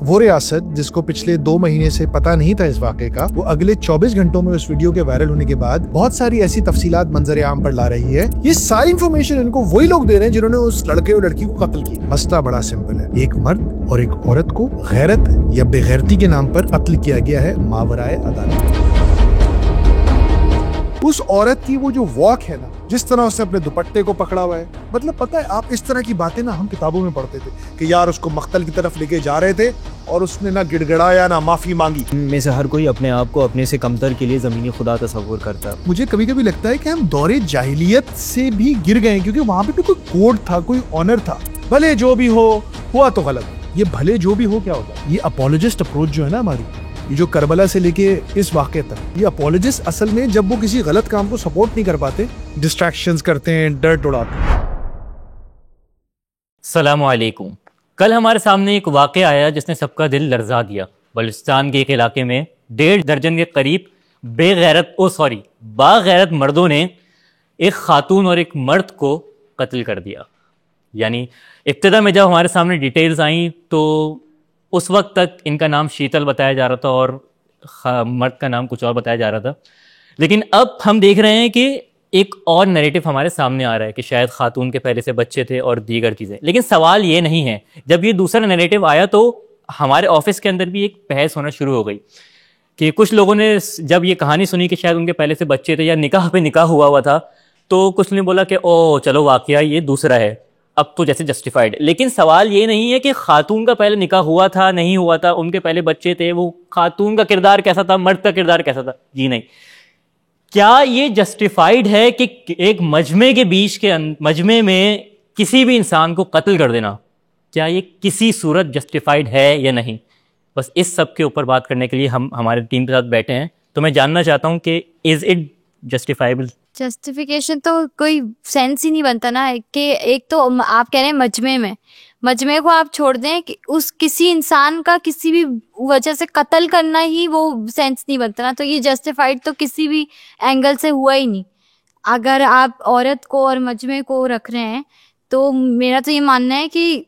वो रियासत जिसको पिछले 2 महीने से पता नहीं था इस वाक़े का, वो अगले 24 घंटों में उस वीडियो के वायरल होने के बाद बहुत सारी ऐसी तफसीलात मंजर आम पर ला रही है। ये सारी इंफॉर्मेशन इनको वही लोग दे रहे हैं जिन्होंने उस लड़के और लड़की को कत्ल किया। मसला बड़ा सिंपल है, एक मर्द और एक औरत को गैरत या बेगैरती के नाम पर कत्ल किया गया है मावराए अदालत। उस औरत की वो जो वॉक है ना, जिस तरह उसने अपने दुपट्टे को पकड़ा हुआ है, मतलब पता है आप इस तरह की बातें ना हम किताबों में पढ़ते थे कि यार उसको मख्तल की तरफ लेके जा रहे थे और उसने ना गिड़गिड़ाया ना माफी मांगी। में से हर कोई अपने आप को अपने से कमतर के लिए जमीनी खुदा तस्वुर करता है। मुझे कभी कभी लगता है कि हम दौरे जाहिलियत से भी गिर गए, क्योंकि वहां पे भी कोई कोड था, कोई ऑनर था। भले जो भी हो, हुआ तो गलत। ये भले जो भी हो क्या होता है, ये अपोलोजिस्ट अप्रोच जो है ना हमारी, ये जो करबला से लेके इस वाक़े तक, ये अपोलोजिस्ट असल में जब वो किसी गलत काम को सपोर्ट नहीं कर पाते, डिस्ट्रैक्शंस करते हैं, डर्ट उड़ाते हैं। अस्सलामु अलैकुम। कल हमारे सामने एक वाक़या आया जिसने सबका दिल लर्जा दिया। बलूचिस्तान के एक इलाके में 1.5 दर्जन के करीब बागैरत मर्दों ने एक खातून और एक मर्द को कत्ल कर दिया। यानी इब्तिदा में जब हमारे सामने डिटेल्स आई तो उस वक्त तक इनका नाम शीतल बताया जा रहा था और मर्द का नाम कुछ और बताया जा रहा था। लेकिन अब हम देख रहे हैं कि एक और नैरेटिव हमारे सामने आ रहा है कि शायद खातून के पहले से बच्चे थे और दीगर चीज़ें। लेकिन सवाल ये नहीं है, जब ये दूसरा नैरेटिव आया तो हमारे ऑफिस के अंदर भी एक बहस होना शुरू हो गई कि कुछ लोगों ने जब ये कहानी सुनी कि शायद उनके पहले से बच्चे थे या निकाह पे निकाह हुआ था, तो कुछ ने बोला कि ओ चलो वाकया ये दूसरा है, अब तो जैसे जस्टिफाइड। लेकिन सवाल ये नहीं है कि खातून का पहले निकाह हुआ था नहीं हुआ था, उनके पहले बच्चे थे, वो खातून का किरदार कैसा था, मर्द का किरदार कैसा था, जी नहीं। क्या ये जस्टिफाइड है कि एक मजमे के बीच के मजमे में किसी भी इंसान को कत्ल कर देना, क्या ये किसी सूरत जस्टिफाइड है या नहीं? बस इस सब के ऊपर बात करने के लिए हम हमारे टीम के साथ बैठे हैं। तो मैं जानना चाहता हूँ कि इज इट जस्टिफाइबल? जस्टिफिकेशन तो कोई सेंस ही नहीं बनता ना कि एक तो आप कह रहे हैं मजमे को आप छोड़ दें कि उस किसी इंसान का किसी भी वजह से कत्ल करना ही वो सेंस नहीं बनता ना, तो ये जस्टिफाइड तो किसी भी एंगल से हुआ ही नहीं। अगर आप औरत को और मजमे को रख रहे हैं तो मेरा तो ये मानना है कि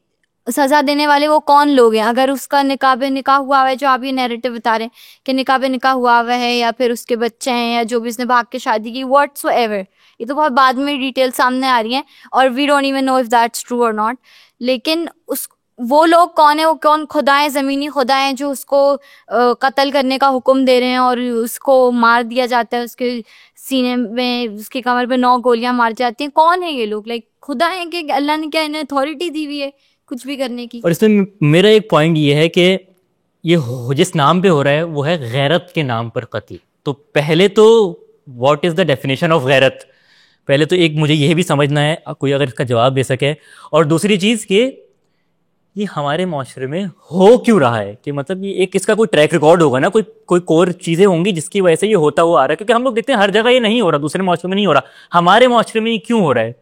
सजा देने वाले वो कौन लोग हैं। अगर उसका निकाह निकाह हुआ है, जो आप ये नैरेटिव बता रहे हैं कि निकाह निकाह हुआ हुआ है, या फिर उसके बच्चे हैं, या जो भी उसने भाग के शादी की, व्हाटसोएवर, ये तो बहुत बाद में डिटेल सामने आ रही हैं और we don't even know if that's true और नॉट। लेकिन वो लोग कौन है, वो कौन खुदा है, ज़मीनी खुदा है जो उसको कत्ल करने का हुक्म दे रहे हैं और उसको मार दिया जाता है, उसके सीने में, उसकी कमर पे 9 गोलियां मार जाती हैं। कौन है ये लोग? लाइक खुदा है कि अल्लाह ने क्या इन्हें अथॉरिटी दी हुई है कुछ भी करने की? और इसमें मेरा एक पॉइंट ये है कि ये जिस नाम पे हो रहा है वो है गैरत के नाम पर कत्ल। तो पहले तो what is the definition of गैरत, पहले तो एक मुझे यह भी समझना है, कोई अगर इसका जवाब दे सके। और दूसरी चीज़ कि ये हमारे माशरे में हो क्यों रहा है, कि मतलब ये एक इसका कोई ट्रैक रिकॉर्ड होगा ना, कोई कोर चीज़ें होंगी जिसकी वजह से ये होता हुआ आ रहा है। क्योंकि हम लोग देखते हैं हर जगह ये नहीं हो रहा, दूसरे माशरे में नहीं हो रहा, हमारे माशरे में ये क्यों हो रहा है?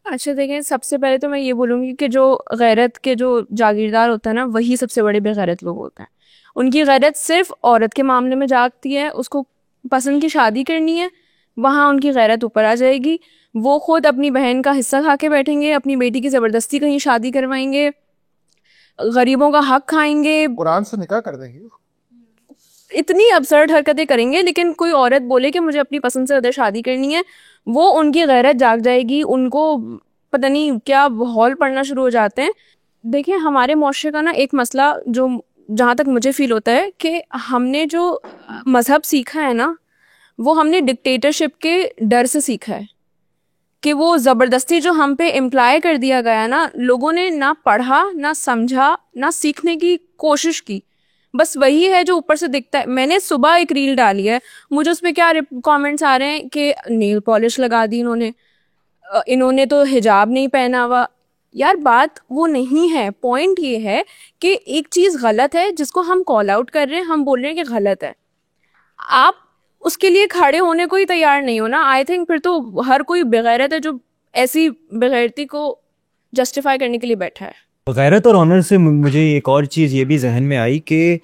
अच्छा देखें, सबसे पहले तो मैं ये बोलूँगी कि जो गैरत के जो जागीरदार होता है ना, वही सबसे बड़े बेगैरत लोग होते हैं। उनकी गैरत सिर्फ औरत के मामले में जागती है, उसको पसंद की शादी करनी है, वहाँ उनकी गैरत ऊपर आ जाएगी। वो खुद अपनी बहन का हिस्सा खा के बैठेंगे, अपनी बेटी की ज़बरदस्ती कहीं शादी करवाएंगे, गरीबों का हक खाएंगे, कुरान से निकाह कर देंगे, इतनी अब्सर्ड हरकतें करेंगे। लेकिन कोई औरत बोले कि मुझे अपनी पसंद से ज़्यादा शादी करनी है, वो उनकी गैरत जाग जाएगी, उनको पता नहीं क्या हौल पड़ना शुरू हो जाते हैं। देखिए, हमारे मुआशरे का ना एक मसला जो जहाँ तक मुझे फील होता है कि हमने जो मज़हब सीखा है ना, वो हमने डिक्टेटरशिप के डर से सीखा है कि वो ज़बरदस्ती जो हम पे इम्प्लाई कर दिया गया ना, लोगों ने ना पढ़ा, ना समझा, ना सीखने की कोशिश की, बस वही है जो ऊपर से दिखता है। मैंने सुबह एक रील डाली है, मुझे उस पर क्या कमेंट्स आ रहे हैं कि नेल पॉलिश लगा दी इन्होंने तो हिजाब नहीं पहना हुआ। यार बात वो नहीं है, पॉइंट ये है कि एक चीज़ गलत है जिसको हम कॉल आउट कर रहे हैं, हम बोल रहे हैं कि गलत है, आप उसके लिए खड़े होने को ही तैयार नहीं हो ना। आई थिंक फिर तो हर कोई बेगैरत है जो ऐसी बेगैरती को जस्टिफाई करने के लिए बैठा है। गैरत और ऑनर से मुझे एक और चीज़ ये भी जहन में आई कि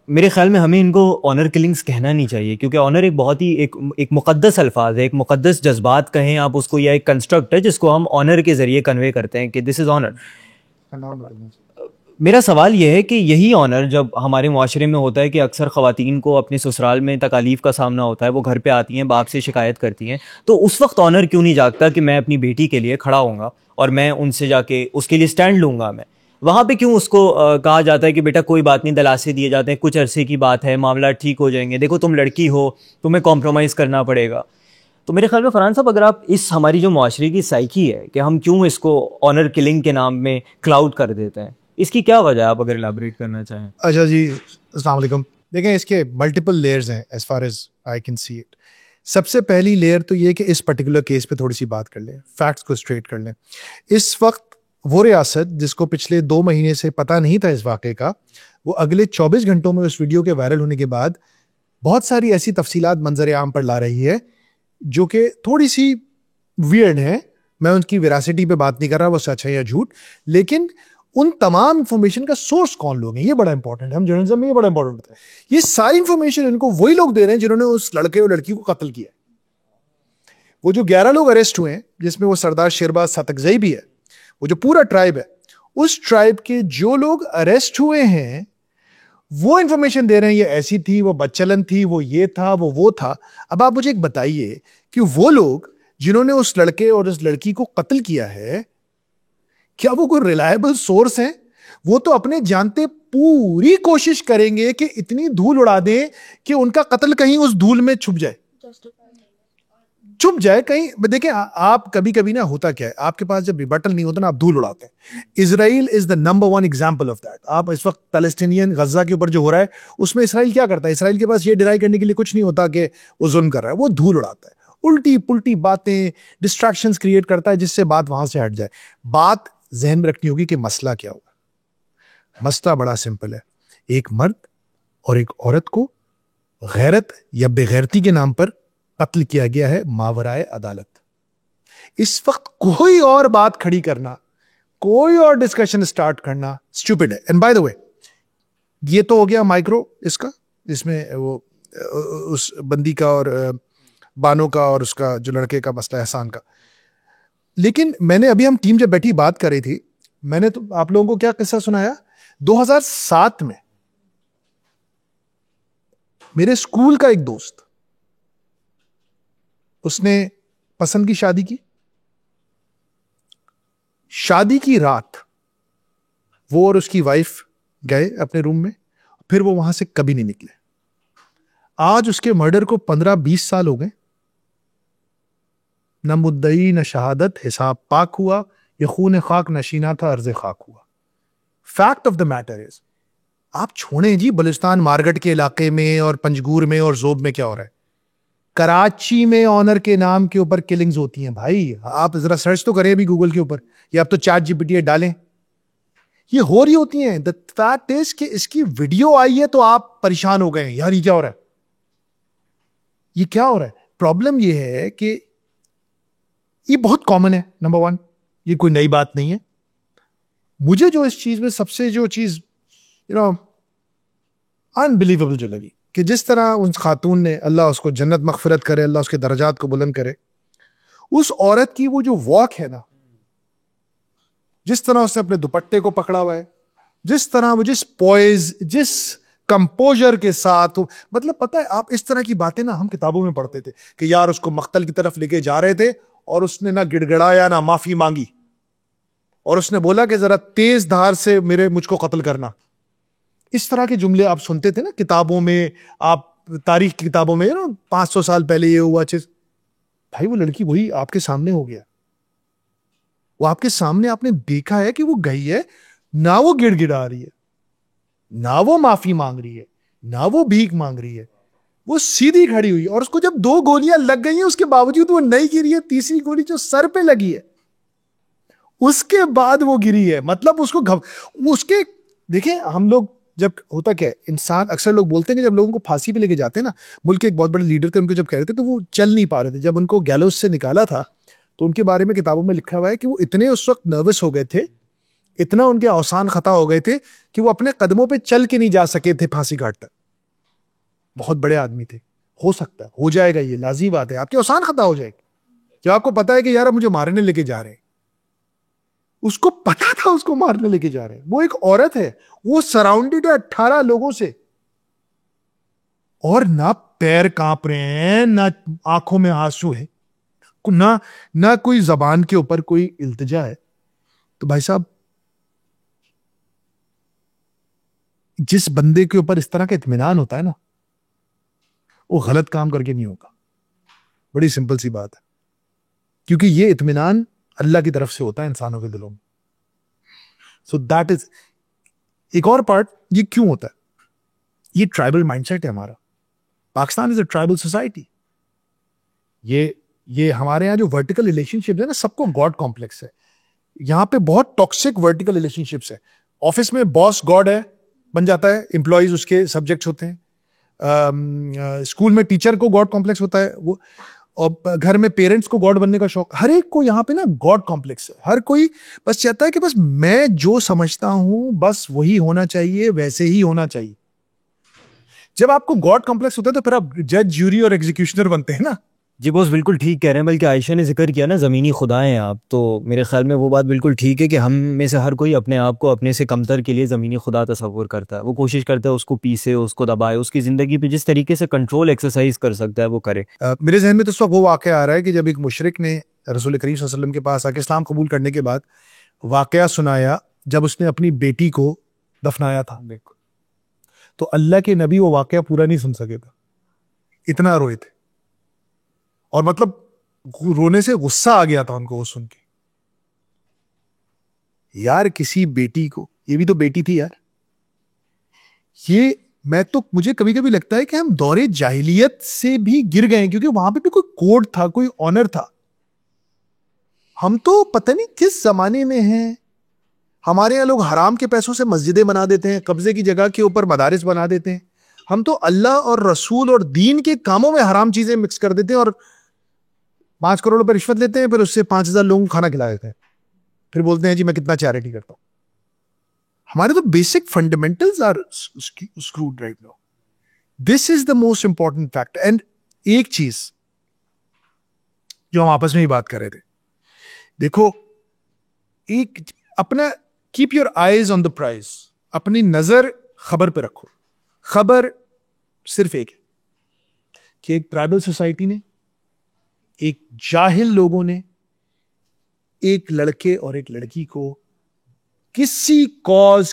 मेरे ख्याल में हमें इनको ऑनर किलिंग्स कहना नहीं चाहिए, क्योंकि ऑनर एक बहुत ही एक मुक़द्दस अल्फाज है, एक मुक़द्दस जज्बात कहें आप उसको, या एक कंस्ट्रक्ट है जिसको हम ऑनर के ज़रिए कन्वे करते हैं कि दिस इज़ ऑनर। मेरा सवाल यह है कि यही ऑनर जब हमारे मुआशरे में होता है कि अक्सर ख़वातीन को अपने ससुराल में तकालीफ का सामना होता है, वो घर पे आती हैं, बाप से शिकायत करती हैं, तो उस वक्त ऑनर क्यों नहीं जागता कि मैं अपनी बेटी के लिए खड़ा होऊंगा और मैं उनसे जाके उसके लिए स्टैंड लूँगा। मैं वहाँ पे क्यों उसको कहा जाता है कि बेटा कोई बात नहीं, दलासे दिए जाते हैं, कुछ अरसे की बात है, मामला ठीक हो जाएंगे, देखो तुम लड़की हो, तुम्हें कॉम्प्रोमाइज़ करना पड़ेगा। तो मेरे ख्याल में फरहान साहब, अगर आप इस हमारी जो मुआशरे की साइकी है कि हम क्यों इसको ऑनर किलिंग के नाम में क्लाउड कर देते हैं, इसकी क्या वजह है, आप अगर इलाबोरेट करना चाहें। अच्छा जी, अस्सलाम वालेकुम। देखें, इसके मल्टीपल लेयर्स हैं as far as I can see it. सबसे पहली लेयर तो ये कि इस पर्टिकुलर केस पे थोड़ी सी बात कर लें, फैक्ट्स को स्ट्रेट कर लें। इस वक्त वो रियासत जिसको पिछले 2 महीने से पता नहीं था इस वाक़े का, वो अगले 24 घंटों में उस वीडियो के वायरल होने के बाद बहुत सारी ऐसी तफसीलात मंजर आम पर ला रही है जो कि थोड़ी सी वियर्ड है। मैं उनकी विरासिटी पे बात नहीं कर रहा, वो सच है या झूठ, लेकिन उन तमाम इंफॉर्मेशन का सोर्स कौन लोग हैं, ये बड़ा इंपॉर्टेंट है। हम जर्नलिज्म में ये बड़ा इंपॉर्टेंट होता है। ये सारी इंफॉर्मेशन इनको वही लोग दे रहे हैं जिन्होंने उस लड़के और लड़की को कत्ल किया। वो जो 11 लोग अरेस्ट हुए हैं, जिसमें वो सरदार शेरबाज सातकजई भी है, वो जो पूरा ट्राइब है, उस ट्राइब के जो लोग अरेस्ट हुए हैं वो इंफॉर्मेशन दे रहे हैं ये ऐसी थी, वो बच्चलन थी, वो ये था, वो था। अब आप मुझे एक बताइए कि वो लोग जिन्होंने उस लड़के और उस लड़की को कत्ल किया है, क्या वो कोई रिलायबल सोर्स हैं? वो तो अपने जानते पूरी कोशिश करेंगे कि इतनी धूल उड़ा दें कि उनका कत्ल कहीं उस धूल में छुप जाए कहीं। देखिए, आप कभी कभी ना, होता क्या है, आपके पास जब रिबटल नहीं होता ना, आप धूल उड़ाते हैं। Israel is the number 1 example of that. आप इस वक्त पैलेस्टीनियन गजा के ऊपर जो हो रहा है, उसमें इसराइल क्या करता है? इसराइल के पास ये डिनाई करने के लिए कुछ नहीं होता कि वो जुल्म कर रहा है, वो धूल उड़ाता है, उल्टी पुल्टी बातें, डिस्ट्रैक्शंस क्रिएट करता है जिससे बात वहां से हट जाए। बात जहन में रखनी होगी कि मसला क्या होगा। मसला बड़ा सिंपल है, एक मर्द और एक औरत को गैरत या बेगैरती के नाम पर कत्ल किया गया है मावराए अदालत। इस वक्त कोई और बात खड़ी करना, कोई और डिस्कशन स्टार्ट करना स्टूपिड है। एंड बाय द वे, ये तो हो गया माइक्रो इसका, जिसमें वो उस बंदी का और बानो का और उसका जो लड़के का मसला एहसान का। लेकिन मैंने अभी, हम टीम जब बैठी बात कर रही थी, मैंने तो आप लोगों को क्या किस्सा सुनाया, 2007 में मेरे स्कूल का एक दोस्त, उसने पसंद की शादी की। शादी की रात वो और उसकी वाइफ गए अपने रूम में, फिर वो वहां से कभी नहीं निकले। आज उसके मर्डर को 15-20 साल हो गए। न मुद्दई न शहादत, हिसाब पाक हुआ, ये खून खाक नशीना था, अर्ज खाक हुआ। Fact of the matter is, आप छोड़ें जी बलुस्तान मारगढ़ के इलाके में और पंजगूर में और जोब में क्या हो रहा है, कराची में ऑनर के नाम के ऊपर किलिंग्स होती हैं भाई। आप जरा सर्च तो करें अभी गूगल के ऊपर, या आप तो चैट जीपीटी डालें, ये हो रही होती हैं। द फैक्ट इज कि इसकी वीडियो आई है तो आप परेशान हो गए, यार ये क्या हो रहा है, ये क्या हो रहा है। प्रॉब्लम ये है कि ये बहुत कॉमन है, नंबर 1, ये कोई नई बात नहीं है। मुझे जो इस चीज में सबसे जो चीज अनबिलीवेबल जो लगी, कि जिस तरह उस खातून ने, अल्लाह उसको जन्नत मगफिरत करे, अल्लाह उसके दर्जात को बुलंद करे, उस औरत की वो जो वॉक है ना, जिस तरह उसने अपने दुपट्टे को पकड़ा हुआ है, जिस तरह वो, जिस पॉइज, जिस कंपोजर के साथ, मतलब पता है, आप इस तरह की बातें ना हम किताबों में पढ़ते थे कि यार उसको मख्तल की तरफ लेके जा रहे थे और उसने ना गिड़गिड़ाया ना माफी मांगी, और उसने बोला कि जरा तेज धार से मुझको कत्ल करना। इस तरह के जुमले आप सुनते थे ना किताबों में, आप तारीख की किताबों में, 500 साल पहले ये हुआ चीज। भाई वो लड़की वही आपके सामने हो गया, वो आपके सामने, आपने देखा है कि वो गई है, ना वो गिड़गिड़ा रही है, ना वो माफी मांग रही है, ना वो भीख मांग रही है, वो सीधी खड़ी हुई। और उसको जब 2 गोलियां लग गई हैं उसके बावजूद वो नहीं गिरी है। तीसरी गोली जो सर पे लगी है उसके बाद वो गिरी है। मतलब उसके देखिए, हम लोग जब, होता क्या है, इंसान, अक्सर लोग बोलते हैं कि जब लोगों को फांसी पे लेके जाते हैं ना, मुल्क के एक बहुत बड़े लीडर थे, उनको जब कह रहे थे तो वो चल नहीं पा रहे थे, जब उनको गैलोस से निकाला था तो उनके बारे में किताबों में लिखा हुआ है कि वो इतने उस वक्त नर्वस हो गए थे, इतना उनके औसान खता हो गए थे कि वो अपने कदमों पे चल के नहीं जा सके थे फांसी घाट तक। बहुत बड़े आदमी थे। हो सकता है, हो जाएगा, ये लाजी बात है, आपकी औसान खता हो जाएगी। जब आपको पता है कि यार मुझे मारने लेके जा रहे हैं, उसको पता था उसको मारने लेके जा रहे हैं। वो एक औरत है, वो सराउंडेड है 18 लोगों से, और ना पैर कांप रहे हैं, ना आंखों में आंसू है, ना कोई जबान के ऊपर कोई इल्तिजा है। तो भाई साहब, जिस बंदे के ऊपर इस तरह का इत्मीनान होता है ना, वो गलत काम करके नहीं होगा। बड़ी सिंपल सी बात है, क्योंकि ये इत्मीनान अल्लाह की तरफ से होता है इंसानों के दिलों में। सो दैट इज एक और पार्ट। ये क्यों होता है? ये ट्राइबल माइंडसेट है हमारा। Pakistan is a tribal society. ये हमारे यहाँ जो वर्टिकल रिलेशनशिप है ना, सबको गॉड कॉम्प्लेक्स है। यहाँ पे बहुत टॉक्सिक वर्टिकल रिलेशनशिप्स है। ऑफिस में बॉस गॉड है, बन जाता है, एम्प्लॉयज उसके सब्जेक्ट्स होते हैं। स्कूल में टीचर को गॉड कॉम्प्लेक्स होता है, वो, और घर में पेरेंट्स को गॉड बनने का शौक। हर एक को यहाँ पे ना गॉड कॉम्प्लेक्स है। हर कोई बस चाहता है कि बस मैं जो समझता हूं बस वही होना चाहिए, वैसे ही होना चाहिए। जब आपको गॉड कॉम्प्लेक्स होता है तो फिर आप जज, ज्यूरी और एग्जीक्यूशनर बनते हैं ना। जी बॉस, बिल्कुल ठीक कह रहे हैं। बल्कि आयशा ने जिक्र किया ना ज़मीनी खुदा हैं आप, तो मेरे ख्याल में वो बात बिल्कुल ठीक है कि हम में से हर कोई अपने आप को अपने से कमतर के लिए ज़मीनी खुदा तस्वुर करता है। वो कोशिश करता है उसको पीसे, उसको दबाए, उसकी ज़िंदगी पे जिस तरीके से कंट्रोल एक्सरसाइज कर सकता है वो करे। मेरे जहन में तो इस वक्त वो वाक़या आ रहा है कि जब एक मुशरिक ने रसूल करीम सल्लल्लाहु अलैहि वसल्लम के पास आके इस्लाम कबूल करने के बाद वाक़या सुनाया जब उसने अपनी बेटी को दफनाया था। तो अल्लाह के नबी वो वाक़या पूरा नहीं सुन सके था, इतना रोए थे। और मतलब रोने से गुस्सा आ गया था उनको वो सुन के। यार किसी बेटी को, ये भी तो बेटी थी यार। मुझे कभी कभी लगता है कि हम दौरे जाहिलियत से भी गिर गए हैं, क्योंकि वहां पे भी कोई कोड था, कोई ऑनर था। हम तो पता नहीं किस जमाने में हैं। हमारे यहाँ लोग हराम के पैसों से मस्जिदें बना देते हैं, कब्जे की जगह के ऊपर मदारिस बना देते हैं। हम तो अल्लाह और रसूल और दीन के कामों में हराम चीजें मिक्स कर देते हैं और 5 करोड़ रुपए रिश्वत लेते हैं, फिर उससे 5,000 लोगों को खाना खिला देते हैं, फिर बोलते हैं जी मैं कितना चैरिटी करता हूं। हमारे तो basic fundamentals are screwed right now. This is the most important fact. And एक चीज जो हम आपस में ही बात कर रहे थे, देखो, एक अपना keep your eyes on the prize, अपनी नजर खबर पे रखो। खबर सिर्फ एक है कि एक ट्राइबल सोसाइटी ने, एक जाहिल लोगों ने एक लड़के और एक लड़की को किसी कॉज,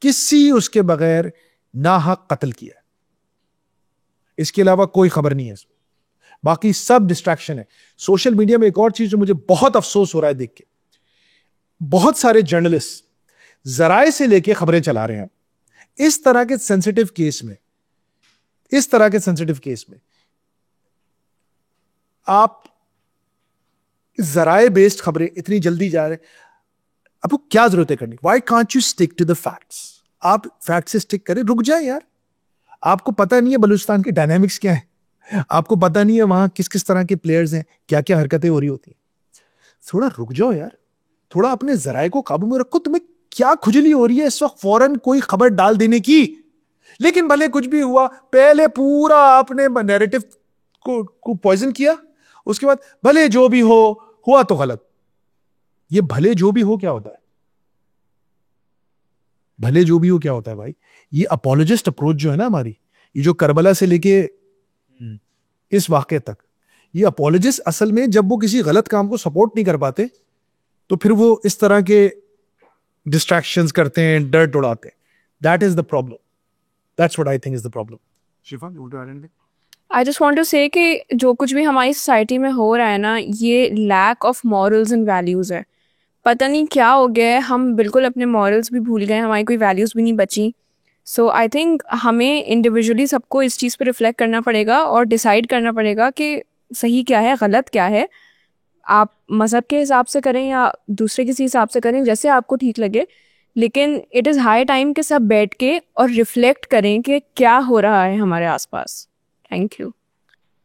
किसी उसके बगैर नाहक कत्ल किया। इसके अलावा कोई खबर नहीं है इसमें, बाकी सब डिस्ट्रैक्शन है। सोशल मीडिया में एक और चीज जो मुझे बहुत अफसोस हो रहा है देख के, बहुत सारे जर्नलिस्ट जराए से लेके खबरें चला रहे हैं। इस तरह के सेंसिटिव केस में आप जराए बेस्ड खबरें इतनी जल्दी जा रहे हैं, आपको क्या जरूरत है करनी? Why can't you stick to the facts? आप फैक्ट से स्टिक करें, रुक जाए यार। आपको पता नहीं है बलूचिस्तान की डायनामिक्स क्या है, आपको पता नहीं है वहां किस किस तरह के प्लेयर्स हैं, क्या क्या हरकतें हो रही होती हैं। थोड़ा रुक जाओ यार, थोड़ा अपने जराए को काबू में रखो। तुम्हें क्या खुजली हो रही है इस वक्त फौरन कोई खबर डाल देने की? लेकिन भले कुछ भी हुआ, पहले पूरा आपने नैरेटिव को पॉइजन किया, उसके बाद भले जो भी हो हुआ तो गलत। ये भले जो भी हो क्या होता है? भले जो भी हो क्या होता है भाई? ये अपोलोजिस्ट अप्रोच जो है ना हमारी, ये जो करबला से लेके इस वाक़े तक, ये अपोलोजिस्ट असल में जब वो किसी गलत काम को सपोर्ट नहीं कर पाते तो फिर वो इस तरह के डिस्ट्रैक्शंस करते हैं, डर्ट उड़ाते हैं। That is the problem. That's what I think is the problem. Shifa, you want to add anything? I just want to say कि जो कुछ भी हमारी सोसाइटी में हो रहा है ना, ये lack of morals and values है। पता नहीं क्या हो गया है, हम बिल्कुल अपने मॉरल्स भी भूल गए, हमारी कोई वैल्यूज़ भी नहीं बची। सो आई थिंक हमें इंडिविजुअली सबको इस चीज़ पे रिफ्लेक्ट करना पड़ेगा और डिसाइड करना पड़ेगा कि सही क्या है, गलत क्या है। आप मज़हब के हिसाब से करें या दूसरे किसी हिसाब से करें, जैसे आपको ठीक लगे, लेकिन इट इज़ हाई टाइम कि सब बैठ के और रिफ्लेक्ट करें कि क्या हो रहा है हमारे आसपास। Thank you.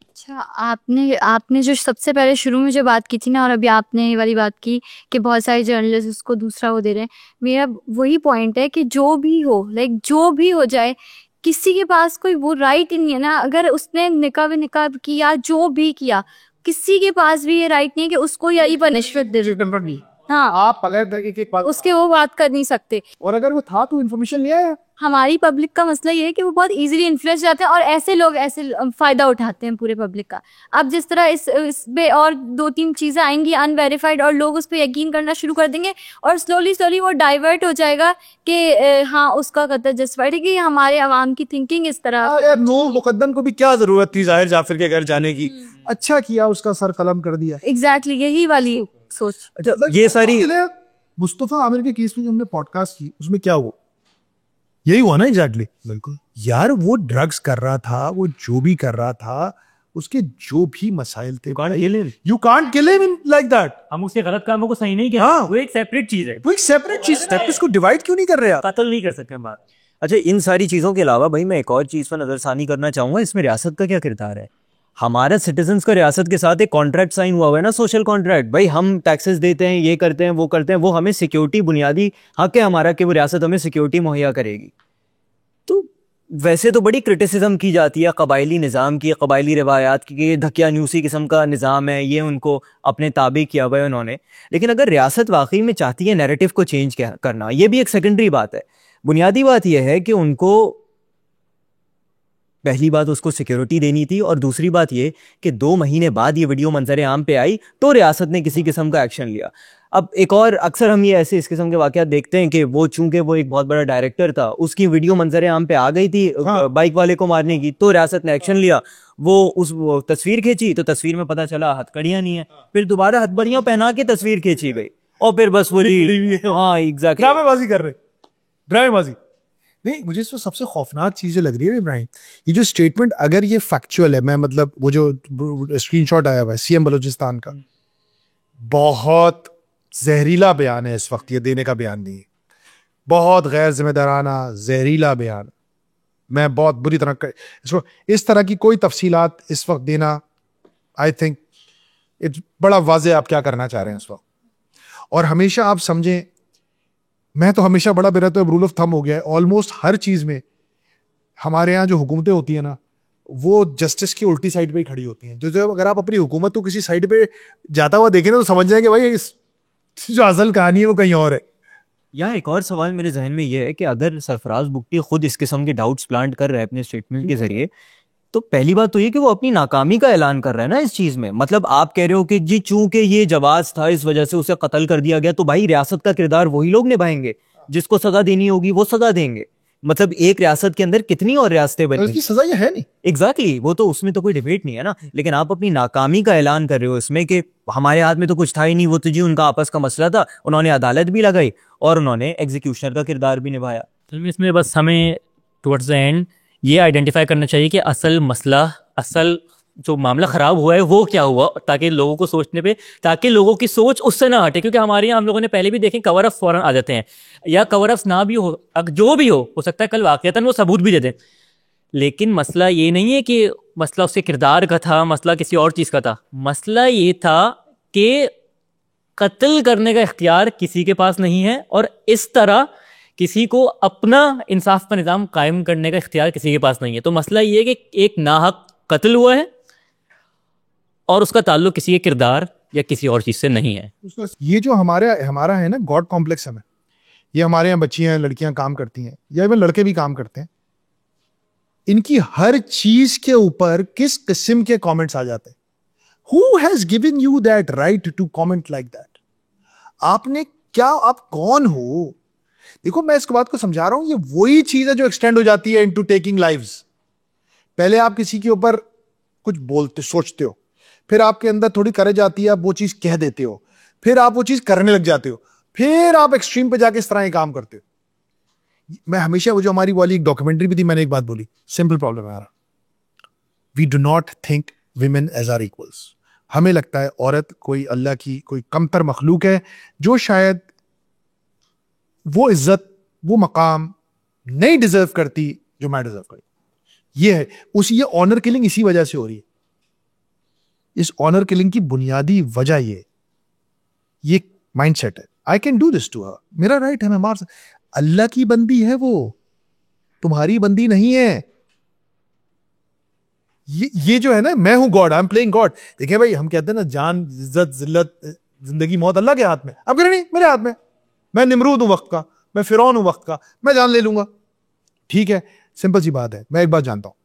अच्छा, आपने जो सबसे पहले शुरू में जो बात की थी ना, और अभी आपने ये वाली बात की कि बहुत सारे जर्नलिस्ट उसको दूसरा वो दे रहे हैं, मेरा वही पॉइंट है कि जो भी हो, लाइक जो भी हो जाए, किसी के पास कोई वो राइट ही नहीं है ना। अगर उसने निकाब किया, जो भी किया, किसी के पास भी ये राइट नहीं है कि उसको यही पनिशमेंट दे। हाँ आप बगैर तरीके की बात, उसके वो बात कर नहीं सकते। और अगर वो था तो इन्फॉर्मेशन लिया है। हमारी पब्लिक का मसला ये है कि वो बहुत इजीली इन्फ्लुएंस जाते हैं और ऐसे लोग ऐसे फायदा उठाते हैं पूरे पब्लिक का। अब जिस तरह इस पे और 2-3 चीजें आएंगी अनवेरिफाइड और लोग उस पर यकीन करना शुरू कर देंगे और स्लोली वो डाइवर्ट हो जाएगा कि हाँ उसका कत्ल जस्टिफाइड है, कि हमारे अवाम की थिंकिंग इस तरह। यार नूर मुकद्दम को भी क्या जरूरत थी जाहिर जाफर के घर जाने की, अच्छा किया उसका सर कलम कर दिया। एग्जैक्टली यही वाली सोच। अच्छा ये सारी मुस्तफा आमिर के केस में जो हमने पॉडकास्ट की उसमें क्या हुआ, यही हुआ ना एग्जैक्टली। बिल्कुल यार, वो ड्रग्स कर रहा था, वो जो भी कर रहा था, उसके जो भी मसाइल थे, you can't kill him like that. हम उसके गलत कामों को सही नहीं किया, हाँ। वो एक सेपरेट चीज है, वो एक सेपरेट चीज है, इसको डिवाइड क्यों नहीं कर रहे आप? कत्ल नहीं कर सकते हम बात। अच्छा इन सारी चीज़ों के अलावा भाई मैं एक और चीज़ पर नज़रसानी करना चाहूँगा, इसमें रियासत का क्या किरदार है। हमारा सिटीजन्स का रियासत के साथ एक कॉन्ट्रैक्ट साइन हुआ है ना, सोशल कॉन्ट्रैक्ट। भाई हम टैक्सेस देते हैं, ये करते हैं, वो करते हैं, वो हमें सिक्योरिटी, बुनियादी हक है हमारा कि वो रियासत हमें सिक्योरिटी मुहैया करेगी। तो वैसे तो बड़ी क्रिटिसिज्म की जाती है कबायली निज़ाम की, कबायली रिवायात की, ये धकियानूसी किस्म का निज़ाम है, ये उनको अपने ताबे किया हुआ है उन्होंने। लेकिन अगर रियासत वाकई में चाहती है नैरेटिव को चेंज करना, ये भी एक सेकेंडरी बात है। बुनियादी बात यह है कि उनको पहली बात उसको सिक्योरिटी देनी थी, और दूसरी बात ये कि 2 महीने बाद ये वीडियो मंजर आम पे आई तो रियासत ने किसी किस्म का एक्शन लिया। अब एक और अक्सर हम ये ऐसे इस किस्म के वाक़यात देखते हैं कि वो चूंकि वो एक बहुत बड़ा डायरेक्टर था, उसकी वीडियो मंजर आम पे आ गई थी बाइक वाले को मारने की, तो रियासत ने एक्शन लिया, वो तस्वीर खींची, तो तस्वीर में पता चला हथकड़ियाँ नहीं है, फिर दोबारा हथकड़ियाँ पहना के तस्वीर खींची गई, और फिर बस वो हाँ एग्जैक्टली ड्रामेबाजी कर रहे, ड्रामेबाजी नहीं। मुझे इसमें सबसे खौफनाक चीजें लग रही है इब्राहिम, ये जो स्टेटमेंट, अगर ये फैक्चुअल है, मैं मतलब वो जो स्क्रीनशॉट आया हुआ है सीएम बलूचिस्तान का, बहुत जहरीला बयान है इस वक्त, ये देने का बयान नहीं है, बहुत गैर जिम्मेदाराना जहरीला बयान। मैं बहुत बुरी तरह इसको इस तरह की कोई तफसीलात इस वक्त देना, आई थिंक इट्स बड़ा वाज़े आप क्या करना चाह रहे हैं इस वक्त। और हमेशा आप समझें, मैं तो हमेशा बड़ा मेरा तो रूल ऑफ थंब हो गया है, ऑलमोस्ट हर चीज़ में हमारे यहाँ जो हुकूमतें होती है ना, वो जस्टिस की उल्टी साइड पे ही खड़ी होती हैं। जो अगर आप अपनी हुकूमत को किसी साइड पे जाता हुआ देखें ना, तो समझ जाएंगे भाई इस जो असल कहानी है वो कहीं और है। यहाँ एक और सवाल मेरे जहन में ये है कि अगर सरफराज बुगटी खुद इस किस्म के डाउट्स प्लांट कर रहा है अपने स्टेटमेंट के जरिए, तो पहली बात तो ये कि वो अपनी नाकामी का ऐलान कर रहा है ना इस चीज में। मतलब आप कह रहे हो कि जी चूंकि ये जवाज था इस वजह से उसे कत्ल कर दिया गया, तो भाई रियासत का किरदार वही लोग निभाएंगे, जिसको सजा देनी होगी वो सजा देंगे। मतलब एक रियासत के अंदर कितनी और रियासतें बनी, उसकी सजा ये है नहीं। एग्जैक्टली वो तो उसमें तो कोई डिबेट नहीं है ना। लेकिन आप अपनी नाकामी का ऐलान कर रहे हो इसमें कि हमारे हाथ में तो कुछ था ही नहीं, वो तो जी उनका आपस का मसला था, उन्होंने अदालत भी लगाई और उन्होंने एग्जीक्यूशनर का किरदार भी निभाया। इसमें बस हमें टुवर्ड्स द एंड ये आइडेंटिफाई करना चाहिए कि असल मसला, असल जो मामला ख़राब हुआ है वो क्या हुआ, ताकि लोगों को सोचने पे, ताकि लोगों की सोच उससे ना हटे। क्योंकि हमारे यहाँ हम लोगों ने पहले भी देखें कवर अप फौरन आ जाते हैं, या कवर अप्स ना भी हो, जो भी हो सकता है कल वाक़यतन वो सबूत भी दे दें। लेकिन मसला ये नहीं है कि मसला उसके किरदार का था, मसला किसी और चीज़ का था। मसला ये था कि कत्ल करने का इख्तियार किसी के पास नहीं है, और इस तरह किसी को अपना इंसाफ का निज़ाम कायम करने का इख्तियार किसी के पास नहीं है। तो मसला ये है कि एक नाहक कत्ल हुआ है और उसका ताल्लुक किसी के किरदार या किसी और चीज़ से नहीं है। ये जो हमारा है ना गॉड कॉम्प्लेक्स हमें, ये हमारे यहाँ बच्चियाँ लड़कियाँ काम करती हैं, या इवन लड़के भी काम करते हैं, इनकी हर चीज के ऊपर किस किस्म के कमेंट्स आ जाते हैं। Who has given you that right to comment like that? आपने क्या, आप कौन हो? देखो मैं इस बात को समझा रहा हूं, ये वही चीज है जो एक्सटेंड हो जाती है इनटू टेकिंग लाइव्स। पहले आप किसी के ऊपर कुछ बोलते, सोचते हो, फिर आपके अंदर थोड़ी करेज आती है, आप वो चीज कह देते हो, फिर आप वो चीज करने लग जाते हो, फिर आप एक्सट्रीम पे जाके इस तरह काम करते हो। मैं हमेशा, वो जो हमारी वाली एक डॉक्यूमेंट्री भी थी, मैंने एक बात बोली, सिंपल प्रॉब्लम है हमारा, we do not think women as are equals. हमें लगता है औरत कोई अल्लाह की कोई कमतर मखलूक है जो शायद वो इज्जत, वो मकाम नहीं डिजर्व करती जो मैं डिजर्व करी। ये है ये ऑनर किलिंग इसी वजह से हो रही है। इस ऑनर किलिंग की बुनियादी वजह ये माइंडसेट है, I can do this to her, मेरा राइट है, मैं मार सकता। अल्लाह की बंदी है वो, तुम्हारी बंदी नहीं है। ये जो है ना, मैं हूं God, I am playing God. देखिए भाई, हम कहते हैं ना जान, इज्जत, जिल्लत जिंदगी मौत अल्लाह के हाथ में। अब कह रहे नहीं मेरे हाथ में, मैं निमरूद हूं वक्त का, मैं फिरौन हूं वक्त का, मैं जान ले लूंगा। ठीक है, सिंपल सी बात है। मैं एक बात जानता हूं,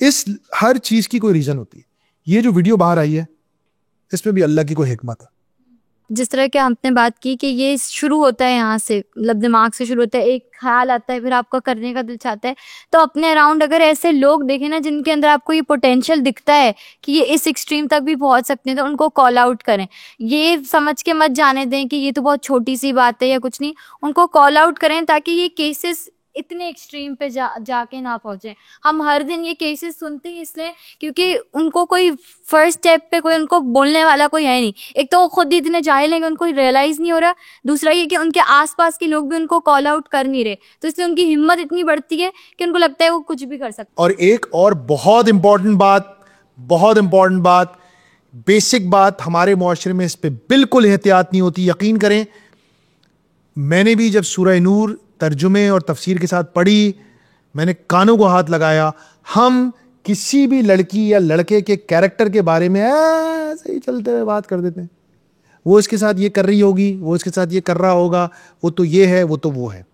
इस हर चीज की कोई रीजन होती है। ये जो वीडियो बाहर आई है इसमें भी अल्लाह की कोई हिकमत है। जिस तरह के आपने बात की कि ये शुरू होता है यहाँ से, मतलब दिमाग से शुरू होता है, एक ख्याल आता है, फिर आपका करने का दिल चाहता है। तो अपने अराउंड अगर ऐसे लोग देखें ना जिनके अंदर आपको ये पोटेंशियल दिखता है कि ये इस एक्सट्रीम तक भी पहुंच सकते हैं, तो उनको कॉल आउट करें। ये समझ के मत जाने दें कि ये तो बहुत छोटी सी बात है या कुछ नहीं, उनको कॉल आउट करें ताकि ये केसेस इतने एक्सट्रीम पे जाके ना पहुंचे। हम हर दिन ये केसेस सुनते हैं इसलिए क्योंकि उनको कोई फर्स्ट स्टेप पे कोई उनको बोलने वाला कोई है नहीं। एक तो वो खुद ही इतने जाहिल हैं कि उनको रियलाइज नहीं हो रहा, दूसरा ये कि उनके आसपास के लोग भी उनको कॉल आउट कर नहीं रहे, तो इसलिए उनकी हिम्मत इतनी बढ़ती है कि उनको लगता है वो कुछ भी कर सकते। और एक और बहुत इंपॉर्टेंट बात, बेसिक बात, हमारे मुआशरे में इस पे बिल्कुल एहतियात नहीं होती। यकीन करें, मैंने भी जब सूरह नूर तर्जुमे और तफसीर के साथ पढ़ी, मैंने कानों को हाथ लगाया। हम किसी भी लड़की या लड़के के कैरेक्टर के बारे में ऐसे ही चलते हुए बात कर देते हैं। वो इसके साथ ये कर रही होगी, वो इसके साथ ये कर रहा होगा, वो तो ये है, वो तो वो है।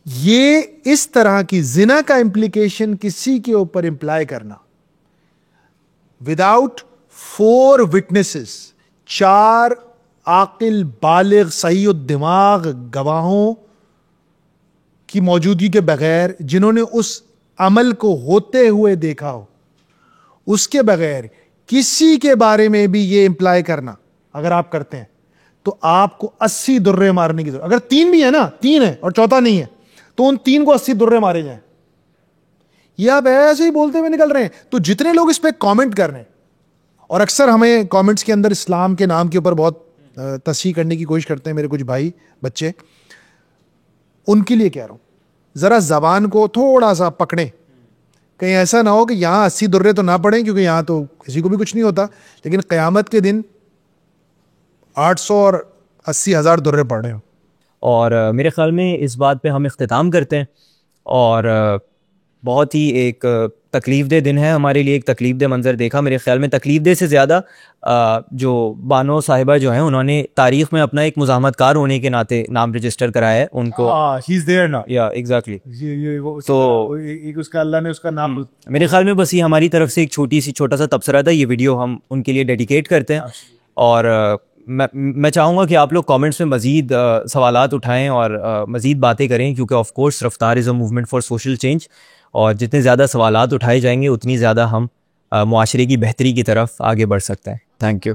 ये इस तरह की जिना का इम्प्लीकेशन किसी के ऊपर इंप्लाई करना विदाउट 4 विटनेसेस, 4 आकिल बालिग सही दिमाग गवाहों की मौजूदगी के बगैर, जिन्होंने उस अमल को होते हुए देखा हो, उसके बगैर किसी के बारे में भी ये इंप्लाई करना अगर आप करते हैं तो आपको 80 दुर्रे मारने की जरूरत। अगर 3 भी है ना, 3 है और चौथा नहीं है, तो उन 3 को 80 दुर्रे मारे जाएं। ये आप ऐसे ही बोलते हुए निकल रहे हैं। तो जितने लोग इस पे कमेंट कर रहे हैं, और अक्सर हमें कमेंट्स के अंदर इस्लाम के नाम के ऊपर बहुत तस्हीह करने की कोशिश करते हैं मेरे कुछ भाई बच्चे, उनके लिए कह रहा हूं, जरा जबान को थोड़ा सा पकड़ें। कहीं ऐसा ना हो कि यहां 80 दुर्रे तो ना पड़ें, क्योंकि यहां तो किसी को भी कुछ नहीं होता, लेकिन क़यामत के दिन 800 और 80,000 दुर्रे पड़ रहे हो। और मेरे ख्याल में इस बात पे हम इख्तिताम करते हैं। और बहुत ही एक तकलीफ़देह दिन है हमारे लिए, एक तकलीफ़देह मंज़र देखा। मेरे ख्याल में तकलीफ़देह से ज़्यादा जो बानो साहिबा जो हैं, उन्होंने तारीख़ में अपना एक मुज़ाहमतकार होने के नाते नाम रजिस्टर कराया है उनको। ही इज देयर नाउ, या एग्जैक्टली। तो एक उसका अल्लाह ने उसका नाम, मेरे ख्याल में बस ये हमारी तरफ से एक छोटा सा तबसरा था। ये वीडियो हम उनके लिए डेडिकेट करते हैं। और मैं चाहूँगा कि आप लोग कमेंट्स में मज़ीद सवालात उठाएं और मज़ीद बातें करें, क्योंकि ऑफ कोर्स रफ्तार is a movement for social change. और जितने ज़्यादा सवालात उठाए जाएंगे उतनी ज़्यादा हम मुआशरे की बेहतरी की तरफ आगे बढ़ सकते हैं। Thank you.